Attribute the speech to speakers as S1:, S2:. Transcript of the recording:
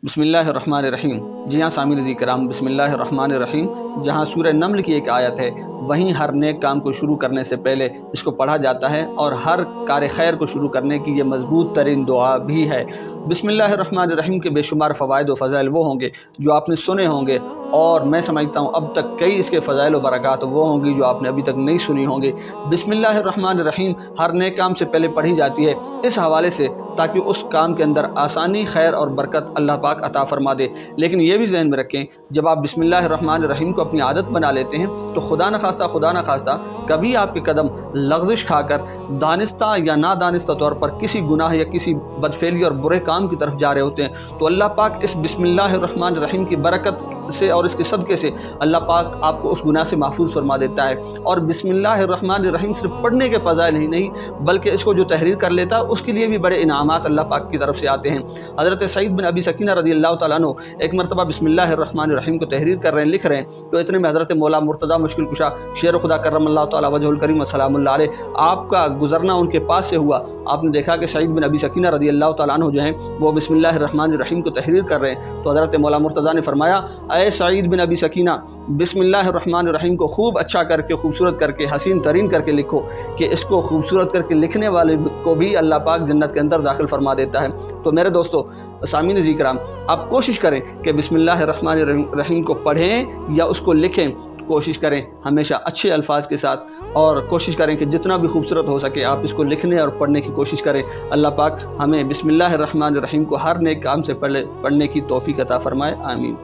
S1: بسم اللہ الرحمن الرحیم۔ جی ہاں سامعین عزیز کرام، بسم اللہ الرحمن الرحیم جہاں سورہ نمل کی ایک آیت ہے، وہیں ہر نیک کام کو شروع کرنے سے پہلے اس کو پڑھا جاتا ہے، اور ہر کار خیر کو شروع کرنے کی یہ مضبوط ترین دعا بھی ہے۔ بسم اللہ الرحمن الرحیم کے بے شمار فوائد و فضائل وہ ہوں گے جو آپ نے سنے ہوں گے، اور میں سمجھتا ہوں اب تک کئی اس کے فضائل و برکات وہ ہوں گی جو آپ نے ابھی تک نہیں سنی ہوں گی۔ بسم اللہ الرحمن الرحیم ہر نیک کام سے پہلے پڑھی جاتی ہے اس حوالے سے تاکہ اس کام کے اندر آسانی، خیر اور برکت اللہ پاک عطا فرما دے۔ لیکن یہ بھی ذہن میں رکھیں، جب آپ بسم اللہ الرحمن الرحیم کو اپنی عادت بنا لیتے ہیں تو خدا نخواستہ کبھی آپ کے قدم لغزش کھا کر دانستہ یا نادانستہ طور پر کسی گناہ یا کسی بدفعلی اور برے کام کی طرف جا رہے ہوتے ہیں، تو اللہ پاک اس بسم اللہ الرحمن الرحیم کی برکت سے اور اس کے صدقے سے اللہ پاک آپ کو اس گناہ سے محفوظ فرما دیتا ہے۔ اور بسم اللہ الرحمن الرحیم صرف پڑھنے کے فضائل ہی نہیں بلکہ اس کو جو تحریر کر لیتا ہے اس کے لیے بھی بڑے انعامات اللہ پاک کی طرف سے آتے ہیں۔ حضرت سعید بن ابی سکینہ رضی اللہ تعالیٰ عنہ ایک مرتبہ بسم اللہ الرحمن الرحیم کو تحریر کر رہے ہیں، لکھ رہے ہیں، تو اتنے میں حضرت مولا مرتضیٰ مشکل کشا شیر خدا کرم اللہ تعالیٰ وجہ الکریم السلام اللہ علیہ آپ کا گزرنا ان کے پاس سے ہوا۔ آپ نے دیکھا کہ سعید بن ابی سکینہ رضی اللہ تعالیٰ عنہ جو ہیں وہ بسم اللہ الرحمن الرحیم کو تحریر کر رہے ہیں، تو حضرت مولا مرتضیٰ نے فرمایا، اے سعید بن ابی سکینہ، بسم اللہ الرحمن الرحیم کو خوب اچھا کر کے، خوبصورت کر کے، حسین ترین کر کے لکھو، کہ اس کو خوبصورت کر کے لکھنے والے کو بھی اللہ پاک جنت کے اندر داخل فرما دیتا ہے۔ تو میرے دوستو، سامعین عزیز کرام، آپ کوشش کریں کہ بسم اللہ الرحمن الرحیم کو پڑھیں یا اس کو لکھیں، کوشش کریں ہمیشہ اچھے الفاظ کے ساتھ، اور کوشش کریں کہ جتنا بھی خوبصورت ہو سکے آپ اس کو لکھنے اور پڑھنے کی کوشش کریں۔ اللہ پاک ہمیں بسم اللہ الرحمن الرحیم کو ہر نیک کام سے پہلے پڑھنے کی توفیق عطا فرمائے، آمین۔